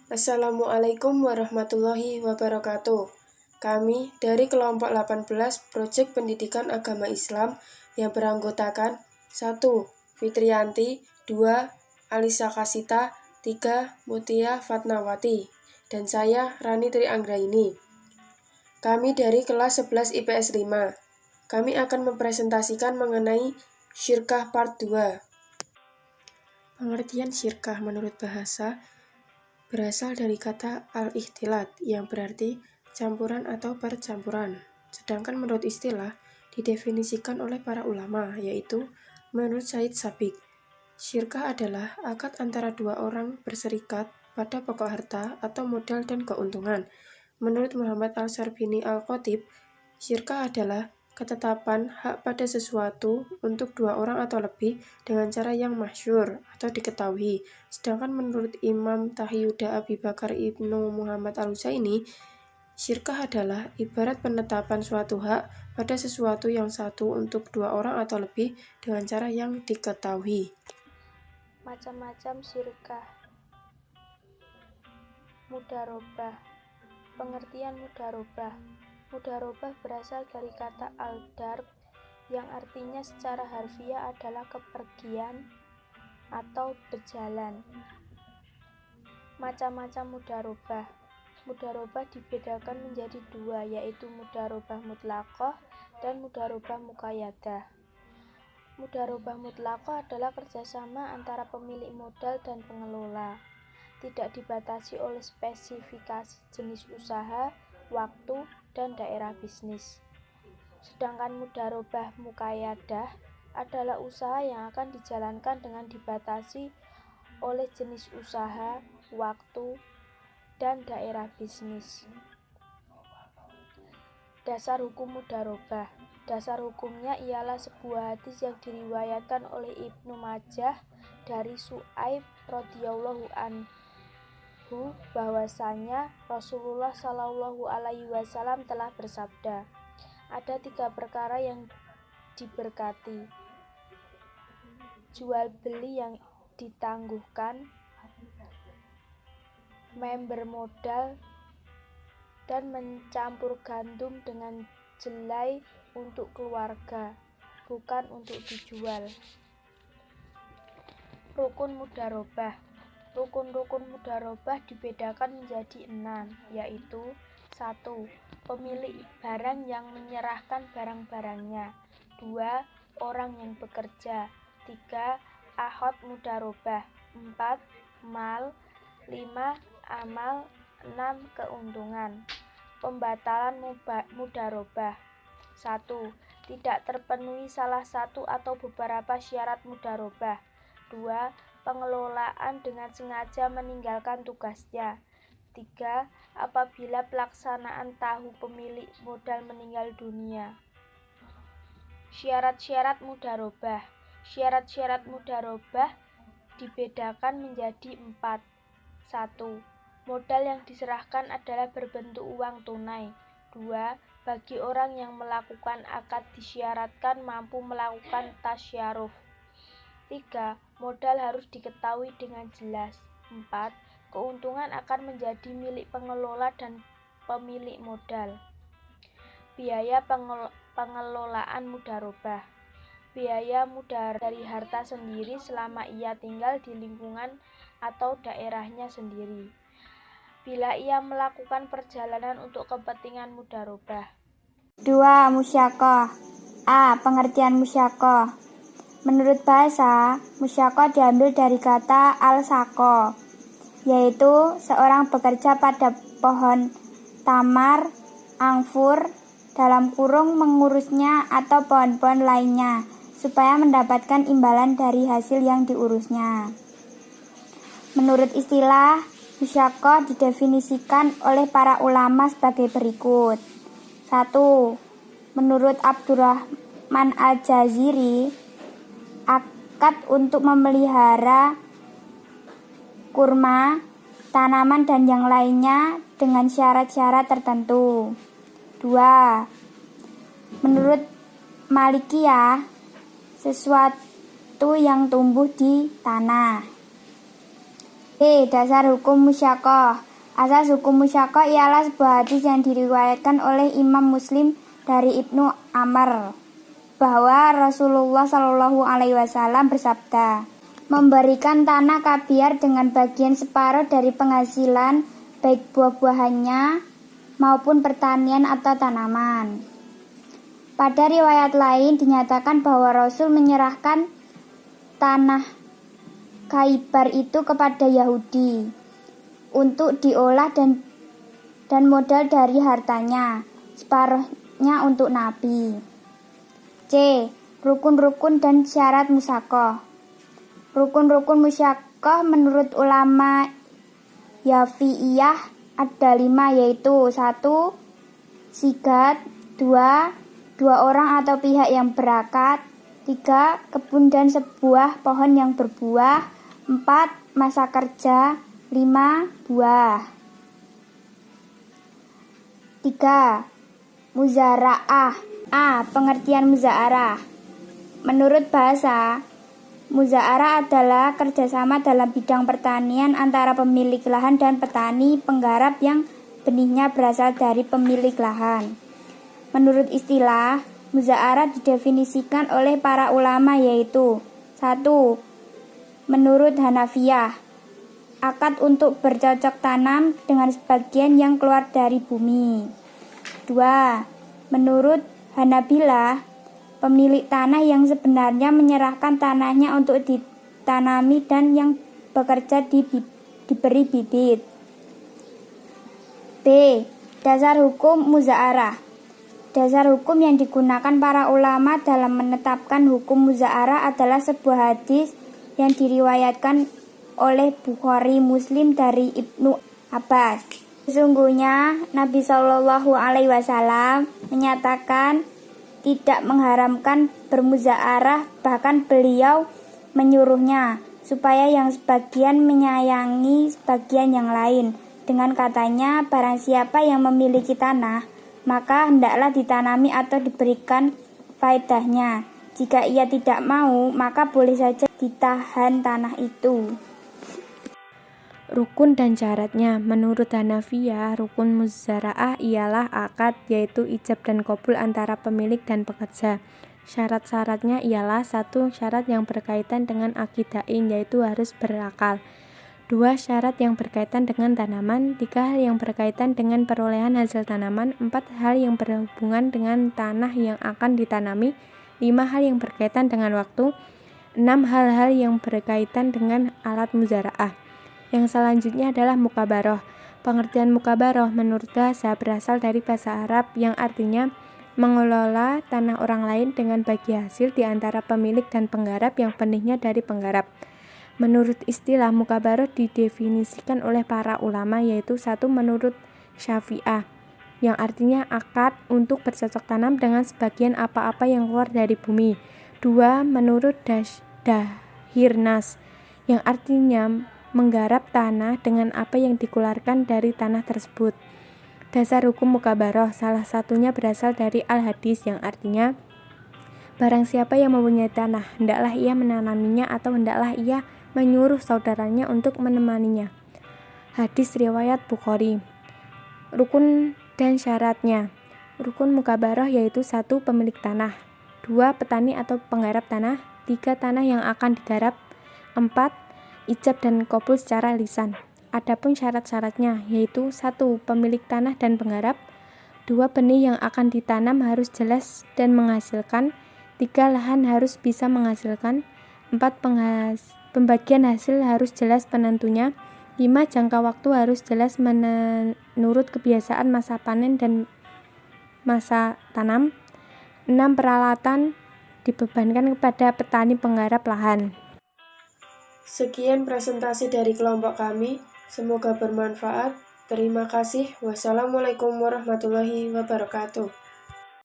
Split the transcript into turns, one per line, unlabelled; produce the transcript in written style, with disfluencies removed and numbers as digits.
Assalamualaikum warahmatullahi wabarakatuh. Kami dari kelompok 18 Proyek Pendidikan Agama Islam yang beranggotakan 1. Fitriyanti, 2. Alisa Kasita, 3. Mutia Fatnawati, dan saya Rani Tri Anggraini. Kami dari kelas 11 IPS 5. Kami akan mempresentasikan mengenai syirkah part 2. Pengertian syirkah menurut bahasa berasal dari kata al-ikhtilat yang berarti campuran atau percampuran. Sedangkan menurut istilah didefinisikan oleh para ulama, yaitu menurut Said Sabiq, syirkah adalah akad antara dua orang berserikat pada pokok harta atau modal dan keuntungan. Menurut Muhammad Al-Syarbini Al-Khatib, syirkah adalah ketetapan hak pada sesuatu untuk dua orang atau lebih dengan cara yang masyhur atau diketahui. Sedangkan menurut Imam Taqiyuddin Abi Bakar Ibnu Muhammad Al-Husaini, syirkah adalah ibarat penetapan suatu hak pada sesuatu yang satu untuk dua orang atau lebih dengan cara yang diketahui.
Macam-macam syirkah. Mudharobah. Pengertian mudharobah. Mudharobah berasal dari kata al-darb yang artinya secara harfiah adalah kepergian atau berjalan. Macam-macam mudharobah. Mudharobah dibedakan menjadi dua, yaitu mudharobah mutlaqah dan mudharobah muqayyadah. Mudharobah mutlaqah adalah kerjasama antara pemilik modal dan pengelola, tidak dibatasi oleh spesifikasi jenis usaha, waktu, dan daerah bisnis. Sedangkan mudharobah muqayyadah adalah usaha yang akan dijalankan dengan dibatasi oleh jenis usaha, waktu, dan daerah bisnis. Dasar hukum mudharobah. Dasar hukumnya ialah sebuah hadis yang diriwayatkan oleh Ibnu Majah dari Su'aib radhiyallahu anhu bahwasanya Rasulullah Shallallahu alaihi wasallam telah bersabda, ada 3 perkara yang diberkati: jual beli yang ditangguhkan, member modal, dan mencampur gandum dengan jelai untuk keluarga, bukan untuk dijual. Rukun mudharobah. Rukun-rukun mudharobah dibedakan menjadi 6, yaitu 1. Pemilik barang yang menyerahkan barang-barangnya. 2. Orang yang bekerja. 3. Akhad mudharobah. 4. Mal. 5. Amal. 6. Keuntungan. Pembatalan mudharobah. 1. Tidak terpenuhi salah satu atau beberapa syarat mudharobah. 2. Pengelolaan dengan sengaja meninggalkan tugasnya. 3. Apabila pelaksanaan tahu pemilik modal meninggal dunia. Syarat-syarat mudharobah. Syarat-syarat mudharobah dibedakan menjadi 4. 1. Modal yang diserahkan adalah berbentuk uang tunai. 2. Bagi orang yang melakukan akad disyaratkan mampu melakukan tasyaruf. 3. Modal harus diketahui dengan jelas. 4. Keuntungan akan menjadi milik pengelola dan pemilik modal. Biaya pengelolaan mudharobah. Biaya mudharobah dari harta sendiri selama ia tinggal di lingkungan atau daerahnya sendiri. Bila ia melakukan perjalanan untuk kepentingan mudharobah.
2. Musyaqqah. A. Pengertian musyaqqah. Menurut bahasa, musyaqqah diambil dari kata al-saqqa, yaitu seorang bekerja pada pohon tamar, anggur, mengurusnya atau pohon-pohon lainnya, supaya mendapatkan imbalan dari hasil yang diurusnya. Menurut istilah, musyaqqah didefinisikan oleh para ulama sebagai berikut. 1. Menurut Abdurrahman Al-Jaziri, akad untuk memelihara kurma, tanaman dan yang lainnya dengan syarat-syarat tertentu. 2. Menurut Malikiyah, sesuatu yang tumbuh di tanah. B. Dasar hukum musyaqqah. Asas hukum musyaqqah ialah sebuah hadis yang diriwayatkan oleh Imam Muslim dari Ibnu Amr bahwa Rasulullah Shallallahu Alaihi Wasallam bersabda, memberikan tanah kabiar dengan bagian separuh dari penghasilan baik buah-buahannya maupun pertanian atau tanaman. Pada riwayat lain dinyatakan bahwa Rasul menyerahkan tanah Khaibar itu kepada Yahudi untuk diolah dan modal dari hartanya, separuhnya untuk Nabi. C. Rukun-rukun dan syarat musyaqqah. Rukun-rukun musyaqqah menurut ulama Syafi'iyah ada 5, yaitu 1. Sigat, 2. Dua orang atau pihak yang berakad, 3. Kebun dan sebuah pohon yang berbuah, 4. Masa kerja, 5. Buah. 3. Muzara'ah. A. Pengertian muza'arah. Menurut bahasa, muza'arah adalah kerjasama dalam bidang pertanian antara pemilik lahan dan petani penggarap yang benihnya berasal dari pemilik lahan. Menurut istilah, muza'arah didefinisikan oleh para ulama yaitu 1. Menurut Hanafiyah, akad untuk bercocok tanam dengan sebagian yang keluar dari bumi. 2. Menurut Hanabilah, pemilik tanah yang sebenarnya menyerahkan tanahnya untuk ditanami dan yang bekerja diberi bibit. B. Dasar hukum muza'arah. Dasar hukum yang digunakan para ulama dalam menetapkan hukum muza'arah adalah sebuah hadis yang diriwayatkan oleh Bukhari Muslim dari Ibnu Abbas. Sesungguhnya Nabi Shallallahu Alaihi Wasallam menyatakan tidak mengharamkan bermuza'arah, bahkan beliau menyuruhnya supaya yang sebagian menyayangi sebagian yang lain. Dengan katanya, barang siapa yang memiliki tanah, maka hendaklah ditanami atau diberikan faedahnya. Jika ia tidak mau, maka boleh saja ditahan tanah itu.
Rukun dan syaratnya. Menurut Hanafiyah, rukun muzara'ah ialah akad, yaitu ijab dan qabul antara pemilik dan pekerja. Syarat-syaratnya ialah 1. Syarat yang berkaitan dengan akidain, yaitu harus berakal. 2. Syarat yang berkaitan dengan tanaman. 3. Hal yang berkaitan dengan perolehan hasil tanaman. 4. Hal yang berhubungan dengan tanah yang akan ditanami. 5. Hal yang berkaitan dengan waktu. 6. Hal-hal yang berkaitan dengan alat muzara'ah. Yang selanjutnya adalah mukabaroh. Pengertian mukabaroh menurut bahasa berasal dari bahasa Arab yang artinya mengelola tanah orang lain dengan bagi hasil di antara pemilik dan penggarap yang benihnya dari penggarap. Menurut istilah mukabaroh didefinisikan oleh para ulama yaitu 1. Menurut Syafi'ah, yang artinya akad untuk bercocok tanam dengan sebagian apa-apa yang keluar dari bumi. 2. Menurut Dahirnas, yang artinya menggarap tanah dengan apa yang dikeluarkan dari tanah tersebut. Dasar hukum mukabaroh salah satunya berasal dari al-hadis yang artinya barang siapa yang mempunyai tanah, hendaklah ia menanaminya atau hendaklah ia menyuruh saudaranya untuk menemaninya. Hadis riwayat Bukhari. Rukun dan syaratnya. Rukun mukabaroh yaitu 1. Pemilik tanah, 2. Petani atau penggarap tanah, 3. Tanah yang akan digarap, 4. Ijab dan qabul secara lisan. Adapun syarat-syaratnya yaitu 1. Pemilik tanah dan penggarap, 2. Benih yang akan ditanam harus jelas dan menghasilkan, 3. Lahan harus bisa menghasilkan, 4. Pembagian hasil harus jelas penentunya, 5. Jangka waktu harus jelas menurut kebiasaan masa panen dan masa tanam, 6. Peralatan dibebankan kepada petani penggarap lahan. Sekian presentasi dari kelompok kami. Semoga bermanfaat. Terima kasih. Wassalamualaikum warahmatullahi wabarakatuh.